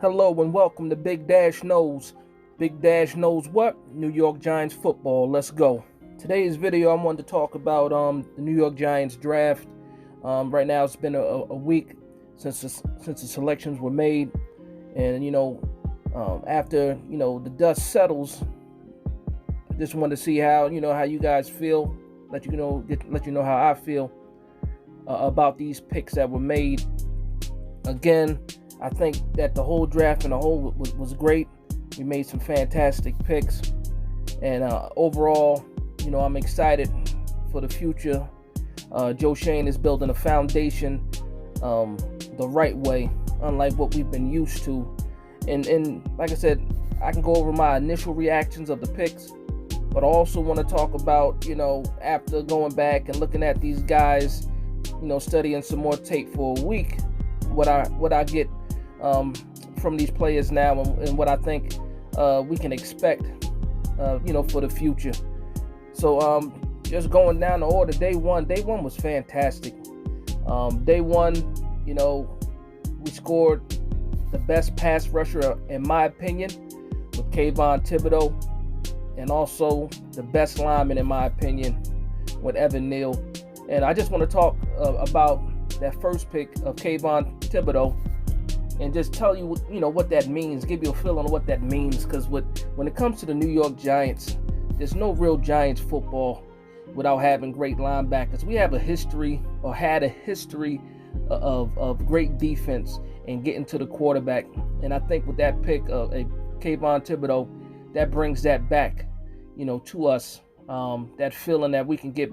Hello and welcome to Big Dash Knows. Big Dash knows what? New York Giants football. Let's go. Today's video, I wanted to talk about the New York Giants draft. Right now, it's been a week since the selections were made, and after the dust settles, I just wanted to see how you guys feel. Let you know how I feel about these picks that were made. Again, I think that the whole draft in the whole was great. We made some fantastic picks, and overall, I'm excited for the future. Joe Schoen is building a foundation the right way, unlike what we've been used to. And like I said, I can go over my initial reactions of the picks, but I also want to talk about, after going back and looking at these guys, studying some more tape for a week, what I get from these players now, and what I think we can expect, for the future. So just going down the order, day one was fantastic. Day one, we scored the best pass rusher, in my opinion, with Kayvon Thibodeaux, and also the best lineman, in my opinion, with Neal. And I just want to talk about that first pick of Kayvon Thibodeaux, and just tell you, what that means, give you a feel on what that means, because when it comes to the New York Giants, there's no real Giants football without having great linebackers. We have a history, or had a history, of great defense and getting to the quarterback, and I think with that pick of Kayvon Thibodeaux, that brings that back, to us, that feeling that we can get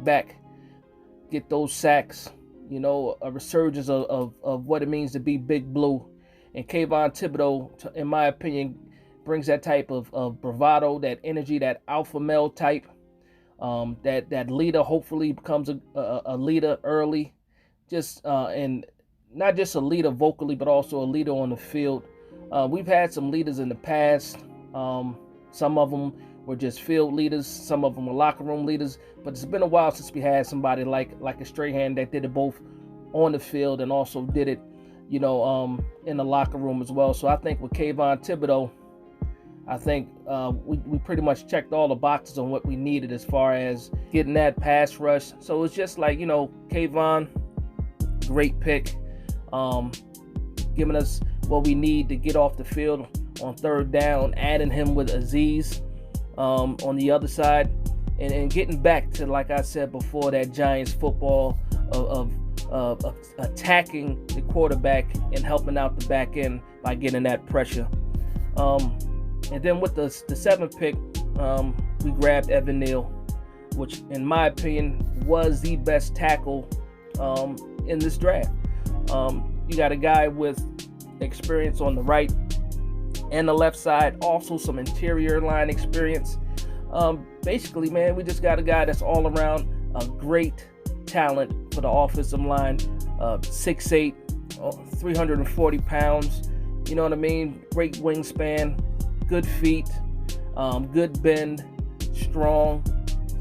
those sacks, a resurgence of what it means to be Big Blue. And Kayvon Thibodeaux, in my opinion, brings that type of bravado, that energy, that alpha male type, that leader. Hopefully becomes a leader early, and not just a leader vocally, but also a leader on the field. We've had some leaders in the past. Some of them were just field leaders. Some of them were locker room leaders. But it's been a while since we had somebody like a Strahan that did it both on the field and also did it, in the locker room as well. So I think with Kayvon Thibodeaux, I think we pretty much checked all the boxes on what we needed as far as getting that pass rush. So it's just like, Kayvon, great pick, giving us what we need to get off the field on third down, adding him with Aziz on the other side, and getting back to, like I said before, that Giants football of attacking the quarterback and helping out the back end by getting that pressure. And then with the seventh pick, we grabbed Neal, which in my opinion was the best tackle in this draft. You got a guy with experience on the right and the left side, also some interior line experience. Basically, man, we just got a guy that's all around a great talent for the offensive line. 6'8", 340 pounds. You know what I mean? Great wingspan, good feet, good bend, strong.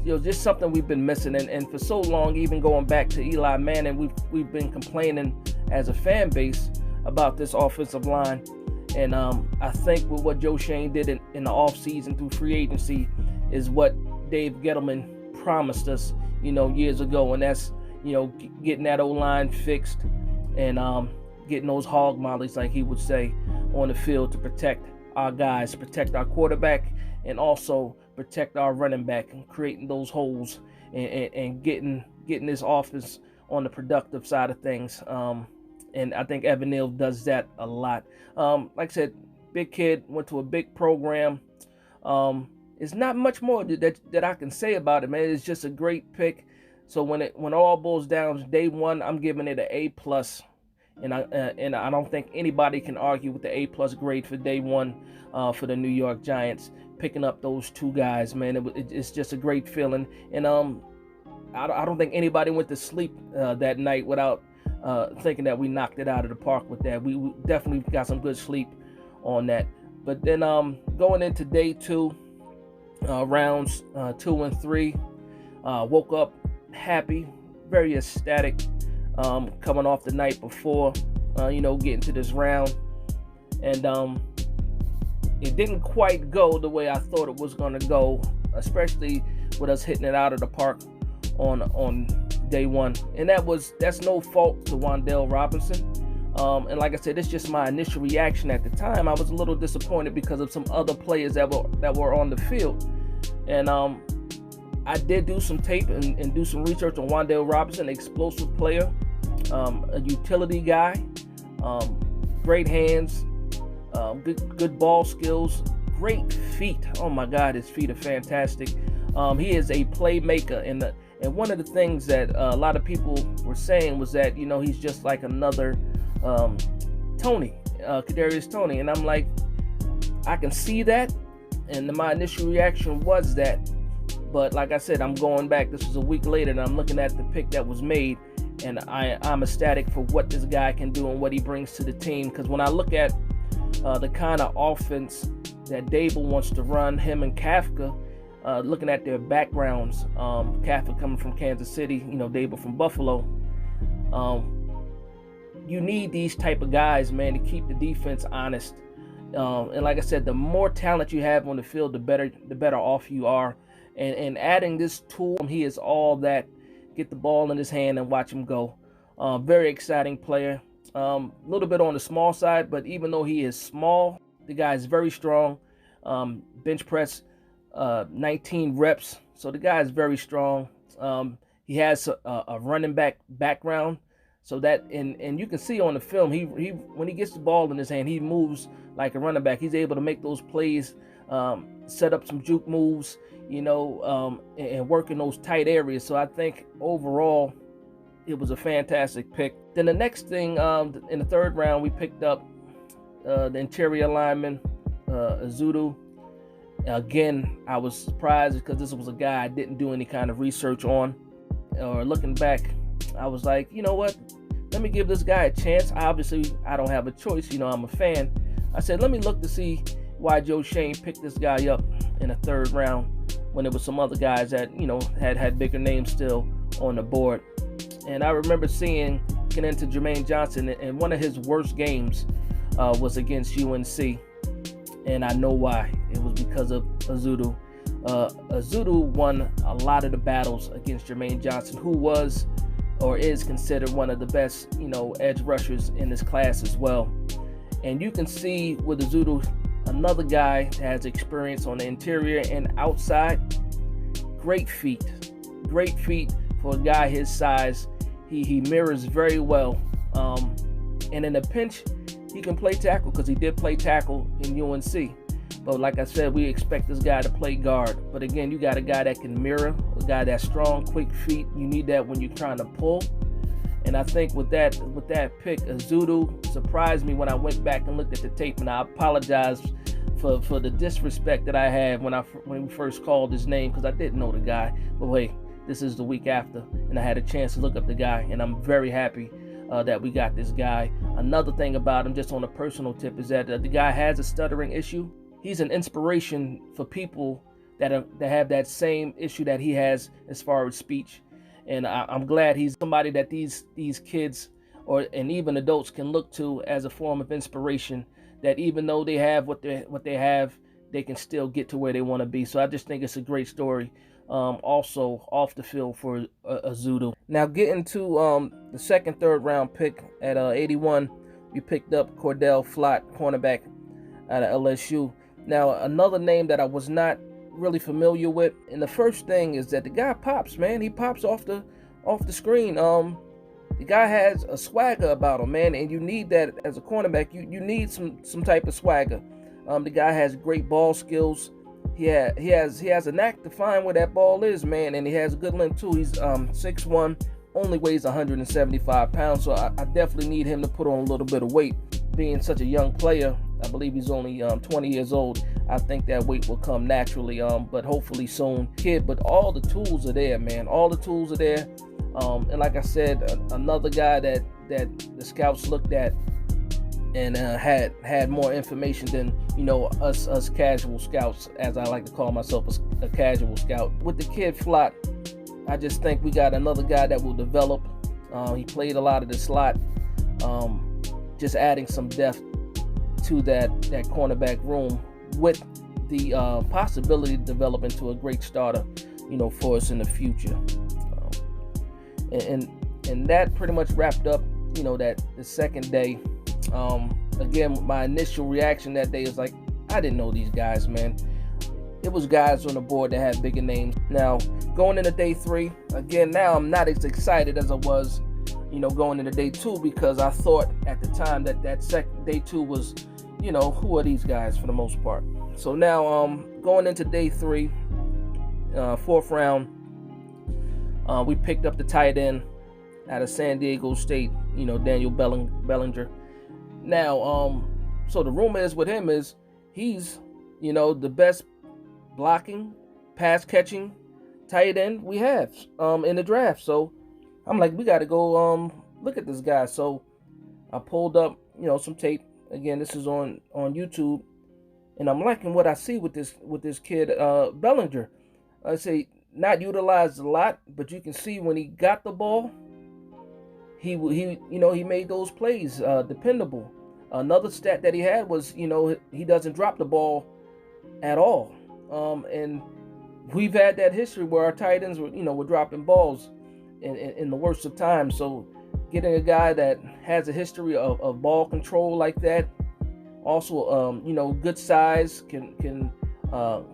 Just something we've been missing. And for so long, even going back to Eli Manning, we've been complaining as a fan base about this offensive line. And I think with what Joe Schoen did in the offseason through free agency is what Dave Gettleman promised us, years ago. And that's, getting that O-line fixed and getting those hog mollies, like he would say, on the field to protect our guys, protect our quarterback, and also protect our running back, and creating those holes and getting this offense on the productive side of things. And I think Neal does that a lot. Like I said, big kid, went to a big program. It's not much more that I can say about it, man. It's just a great pick. So when it all boils down, day one, I'm giving it an A+. And I don't think anybody can argue with the A+ grade for day one for the New York Giants. Picking up those two guys, man, it's just a great feeling. And I don't think anybody went to sleep that night without thinking that we knocked it out of the park with that. We definitely got some good sleep on that. But then going into day two, rounds 2 and 3, woke up happy, very ecstatic, coming off the night before, getting to this round. and it didn't quite go the way I thought it was going to go, especially with us hitting it out of the park on day one. And that's no fault to Wan'Dale Robinson. And like I said, it's just my initial reaction at the time. I was a little disappointed because of some other players that were on the field. And I did do some tape and do some research on Wan'Dale Robinson, an explosive player, a utility guy, great hands, good ball skills, great feet. Oh my God, his feet are fantastic. He is a playmaker, and one of the things that a lot of people were saying was that, he's just like another Tony, Kadarius Toney, and I'm like, I can see that, and my initial reaction was that, but like I said, I'm going back. This was a week later, and I'm looking at the pick that was made, and I'm ecstatic for what this guy can do and what he brings to the team. Because when I look at the kind of offense that Dable wants to run, him and Kafka, looking at their backgrounds, Kafka coming from Kansas City, Dable from Buffalo. You need these type of guys, man, to keep the defense honest. And like I said, the more talent you have on the field, the better off you are. And adding this tool, he is all that. Get the ball in his hand and watch him go. Very exciting player. A little bit on the small side, but even though he is small, the guy is very strong. Bench press, 19 reps. So the guy is very strong. He has a running back background. So that, and you can see on the film, he when he gets the ball in his hand, he moves like a running back. He's able to make those plays, set up some juke moves, and work in those tight areas. So I think overall, it was a fantastic pick. Then the next thing, in the third round, we picked up the interior lineman, Ezeudu. Again, I was surprised because this was a guy I didn't do any kind of research on. Or looking back, I was like, you know what? Let me give this guy a chance. Obviously, I don't have a choice. I'm a fan. I said, let me look to see why Joe Shane picked this guy up in the third round when there was some other guys that, had bigger names still on the board. And I remember getting into Jermaine Johnson, and one of his worst games was against UNC. And I know why. It was because of Ezeudu. Ezeudu won a lot of the battles against Jermaine Johnson, who was or is considered one of the best, edge rushers in this class as well. And you can see with Ezeudu, another guy that has experience on the interior and outside. Great feet for a guy his size. He mirrors very well. And in a pinch, he can play tackle because he did play tackle in UNC. But like I said, we expect this guy to play guard. But again, you got a guy that can mirror, a guy that's strong, quick feet. You need that when you're trying to pull. And I think with that pick, Ezeudu surprised me when I went back and looked at the tape. And I apologize for the disrespect that I had when we first called his name, because I didn't know the guy. But wait, this is the week after, and I had a chance to look up the guy, and I'm very happy that we got this guy. Another thing about him, just on a personal tip, is that the guy has a stuttering issue. He's an inspiration for people that have that same issue that he has as far as speech. And I'm glad he's somebody that these kids and even adults can look to as a form of inspiration, that even though they have what they have, they can still get to where they want to be. So I just think it's a great story. Also off the field for Ezeudu. Now getting to the second, third round pick at 81, we picked up Cordell Flott, cornerback out of LSU. Now another name that I was not really familiar with, and the first thing is that the guy pops, man. He pops off the screen. The guy has a swagger about him, man, and you need that as a cornerback. You need some type of swagger. The guy has great ball skills. He has a knack to find where that ball is, man, and he has a good length too. He's 6'1", only weighs 175 pounds, so I definitely need him to put on a little bit of weight. Being such a young player, I believe he's only 20 years old. I think that weight will come naturally, but hopefully soon. But all the tools are there, man. All the tools are there. And like I said, another guy that the scouts looked at and had more information than us casual scouts, as I like to call myself, a casual scout. With the kid Flott, I just think we got another guy that will develop. He played a lot of the slot, just adding some depth to that cornerback room with the possibility to develop into a great starter, for us in the future. And that pretty much wrapped up, that the second day. Again, my initial reaction that day is like, I didn't know these guys, man. It was guys on the board that had bigger names. Now, going into day 3, again, now I'm not as excited as I was, going into day 2, because I thought at the time that day 2 was, who are these guys for the most part. So now, going into day 3, 4th round, we picked up the tight end out of San Diego State, Daniel Bellinger. Now, so the rumor is with him is he's, the best blocking, pass catching tight end we have in the draft. So I'm like, we got to go look at this guy. So I pulled up, some tape. Again, this is on YouTube, and I'm liking what I see with this kid Bellinger. I say not utilized a lot, but you can see when he got the ball, he made those plays dependable. Another stat that he had was, he doesn't drop the ball at all. And we've had that history where our tight ends were dropping balls in the worst of times. So getting a guy that has a history of ball control like that, also good size, can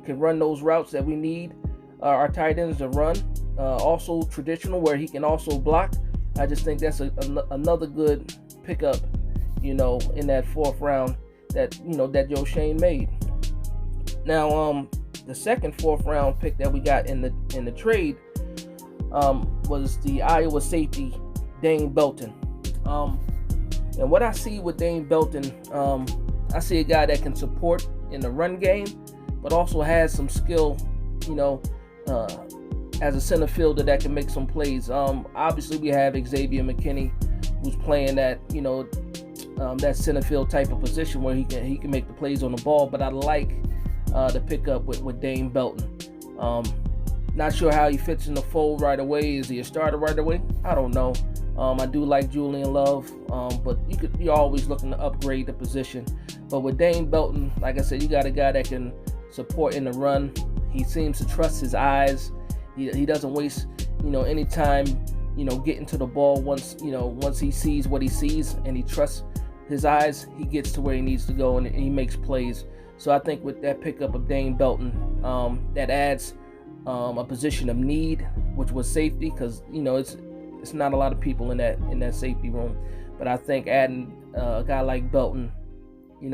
run those routes that we need our tight ends to run. Also traditional, where he can also block. I just think that's another good pickup, in that 4th round that Joe Shane made. Now, the second 4th round pick that we got in the trade was the Iowa safety Dane Belton. And what I see with Dane Belton, I see a guy that can support in the run game, but also has some skill, as a center fielder that can make some plays. Obviously, we have Xavier McKinney, who's playing that, that center field type of position where he can make the plays on the ball. But I like the pickup with Dane Belton. Not sure how he fits in the fold right away. Is he a starter right away? I don't know. I do like Julian Love, but you're always looking to upgrade the position. But with Dane Belton, like I said, you got a guy that can support in the run. He seems to trust his eyes. He doesn't waste, any time, getting to the ball. Once he sees what he sees and he trusts his eyes, he gets to where he needs to go and he makes plays. So I think with that pickup of Dane Belton, that adds a position of need, which was safety, because it's not a lot of people in that safety room. But I think adding a guy like Belton, in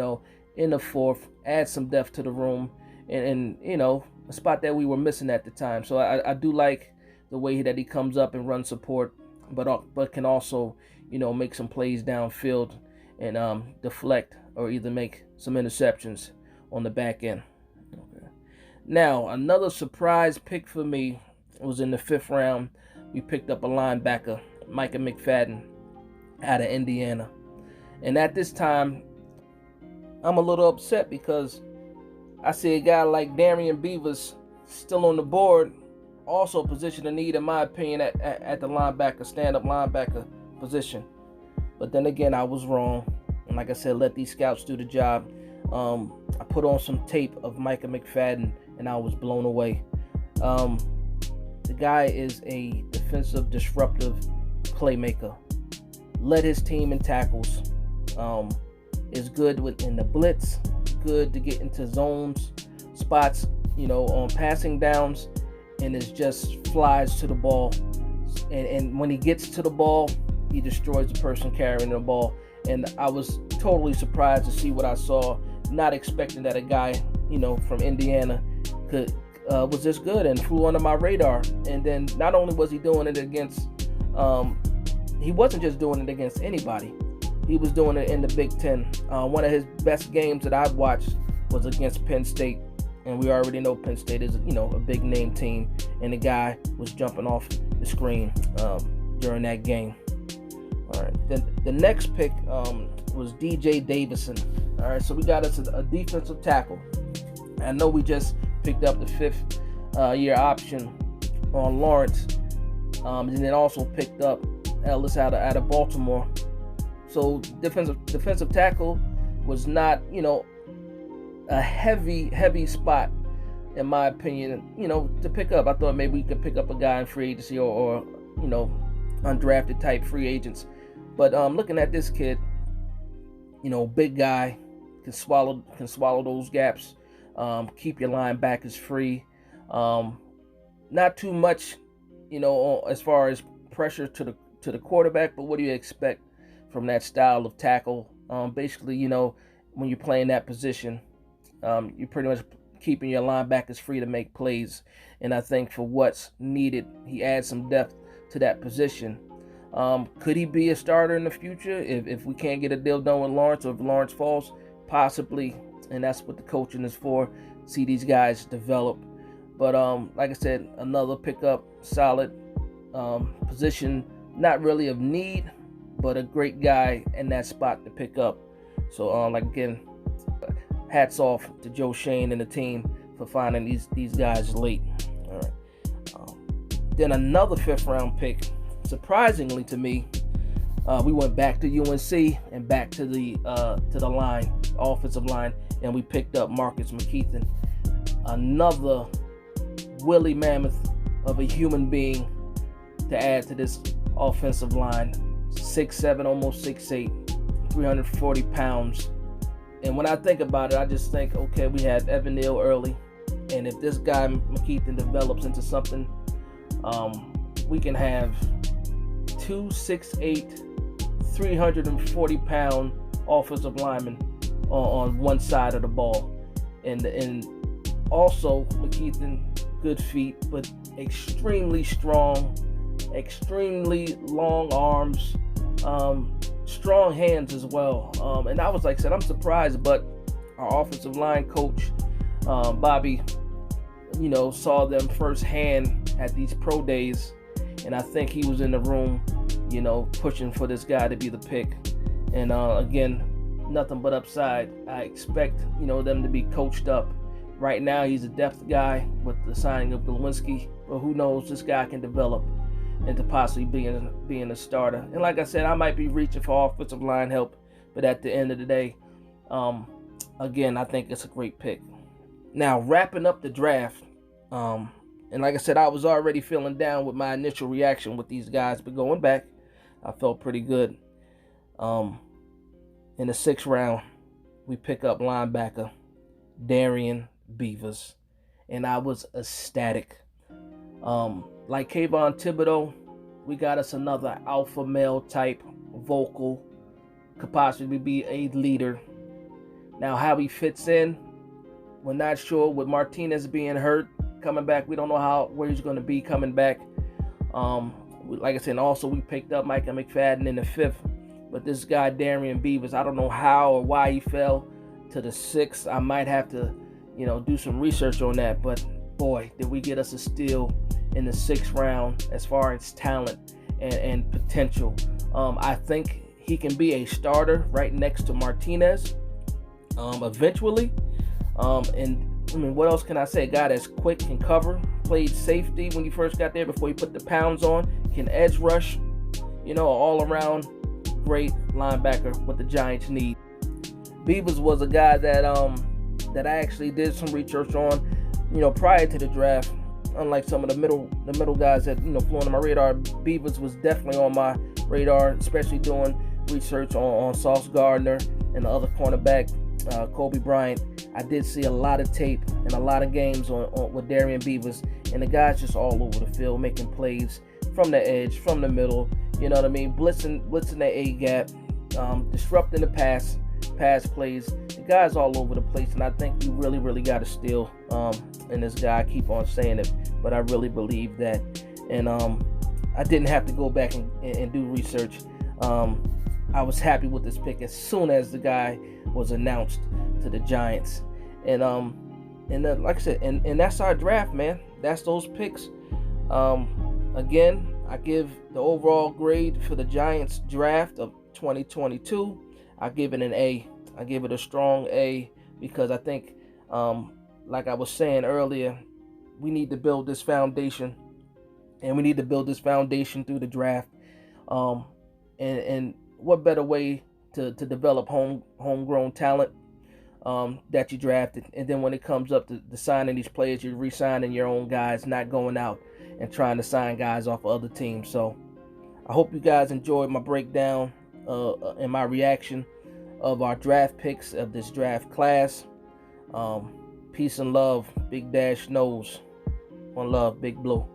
the 4th, adds some depth to the room, and a spot that we were missing at the time. So I do like the way that he comes up and runs support, but can also make some plays downfield and deflect or either make some interceptions on the back end. Okay. Now, another surprise pick for me was in the 5th round. We picked up a linebacker, Micah Mcfadden, out of Indiana. And at this time, I'm a little upset because I see a guy like Darian Beavis still on the board, also a position of need, in my opinion, at the linebacker, stand-up linebacker position. But then again, I was wrong. And like I said, let these scouts do the job. I put on some tape of Micah Mcfadden, and I was blown away. The guy is a defensive, disruptive playmaker. Led his team in tackles. Is good in the blitz. Good to get into zones, spots, on passing downs, and is just flies to the ball. And when he gets to the ball, he destroys the person carrying the ball. And I was totally surprised to see what I saw. Not expecting that a guy, from Indiana was this good and flew under my radar. And then not only was he doing it against, he wasn't just doing it against anybody. He was doing it in the Big Ten. One of his best games that I've watched was against Penn State. And we already know Penn State is, a big name team. And the guy was jumping off the screen during that game. All right. Then the next pick was DJ Davidson. All right. So we got us a defensive tackle. I know we just picked up the 5th year option on Lawrence. And then also picked up Ellis out of Baltimore. So defensive tackle was not, a heavy spot, in my opinion, to pick up. I thought maybe we could pick up a guy in free agency or undrafted type free agents. But looking at this kid, big guy, can swallow those gaps, keep your linebackers free. Not too much, as far as pressure to the quarterback, but what do you expect from that style of tackle? Basically, when you're playing that position, you're pretty much keeping your linebackers free to make plays. And I think for what's needed, he adds some depth to that position. Could he be a starter in the future if we can't get a deal done with Lawrence, or if Lawrence falls? Possibly, and that's what the coaching is for. See these guys develop. But like I said, another pickup, solid position, not really of need, but a great guy in that spot to pick up. So again, hats off to Joe Shane and the team for finding these guys late. All right. Then another 5th round pick. Surprisingly to me, we went back to UNC and back to the line, offensive line, and we picked up Marcus Mckeithen, another woolly mammoth of a human being to add to this offensive line. 6'7", almost 6'8", 340 pounds. And when I think about it, I just think, okay, we had Evan Neal early, and if this guy Mckeithen develops into something, we can have 2 6'8", 340-pound offensive linemen on one side of the ball. And also Mckeithen, good feet, but extremely strong, extremely long arms, strong hands as well. And I was, like I said, I'm surprised, but our offensive line coach, Bobby, saw them firsthand at these pro days, and I think he was in the room, pushing for this guy to be the pick. And again, nothing but upside. I expect, them to be coached up. Right now, he's a depth guy with the signing of Glowinski, but who knows, this guy can develop into possibly being a starter. And like I said, I might be reaching for offensive line help, but at the end of the day, again, I think it's a great pick. Now, wrapping up the draft, and like I said, I was already feeling down with my initial reaction with these guys, but going back, I felt pretty good. In the 6th round, we pick up linebacker Darian Beavis, and I was ecstatic. Like Kayvon Thibodeau, we got us another alpha male type, vocal, could possibly be a leader. Now, how he fits in, we're not sure. With Martinez being hurt, coming back, we don't know where he's going to be coming back. Like I said, and also we picked up Micah Mcfadden in the 5th. But this guy, Darian Beavis, I don't know how or why he fell to the 6th. I might have to, do some research on that. But boy, did we get us a steal in the 6th round as far as talent and potential. I think he can be a starter right next to Martinez eventually. And I mean, what else can I say? A guy that's quick, can cover, played safety when he first got there before he put the pounds on, can edge rush, all around great linebacker, what the Giants need. Beavis was a guy that I actually did some research on, prior to the draft. Unlike some of the middle guys that flew on my radar, Beavis was definitely on my radar, especially doing research on Sauce Gardner and the other cornerback, Kobe Bryant. I did see a lot of tape and a lot of games on with Darian Beavis, and the guy's just all over the field, making plays from the edge, from the middle. You know what I mean? Blitzing the A gap, disrupting the pass plays. The guy's all over the place, and I think you really got to steal in this guy. I keep on saying it, but I really believe that. And I didn't have to go back and do research. I was happy with this pick as soon as the guy was announced to the Giants. And like I said, and that's our draft, man. That's those picks. Again, I give the overall grade for the Giants draft of 2022. I give it an A. I give it a strong A because I think, like I was saying earlier, we need to build this foundation, and we need to build this foundation through the draft. And what better way to develop homegrown talent that you drafted. And then when it comes up to signing these players, you're re-signing your own guys, not going out and trying to sign guys off of other teams. So I hope you guys enjoyed my breakdown and my reaction of our draft picks of this draft class. Peace and love. Big Dash knows. One love, Big Blue.